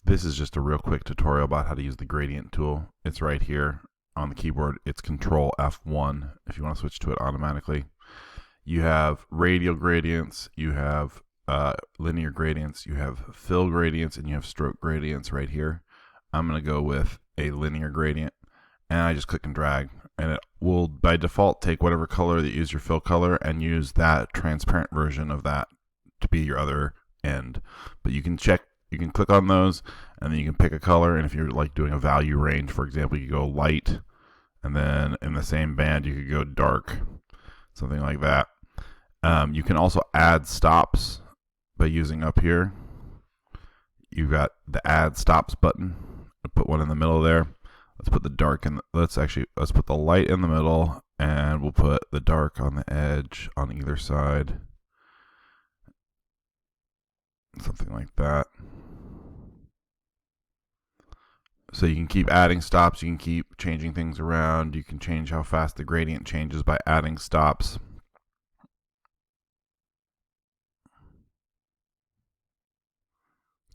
This is just a real quick tutorial about how to use the gradient tool. It's right here on the keyboard. It's Control F1 if you want to switch to it automatically. You have radial gradients, you have linear gradients, you have fill gradients, and you have stroke gradients right here. I'm going to go with a linear gradient, and I just click and drag, and it will by default take whatever color that you use your fill color and use that transparent version of that to be your other end. But you can check, you can click on those, and then you can pick a color, and if you're like doing a value range, for example, you go light, and then in the same band you could go dark, something like that. You can also add stops by using up here. You've got the add stops button. I'll put one in the middle there. Let's put the dark in. Let's put the light in the middle, and we'll put the dark on the edge on either side. Something like that. So you can keep adding stops. You can keep changing things around. You can change how fast the gradient changes by adding stops.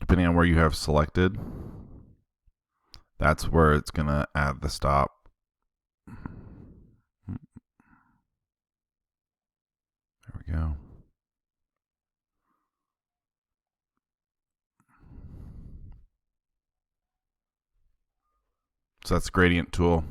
Depending on where you have selected, that's where it's going to add the stop. There we go. So that's the gradient tool.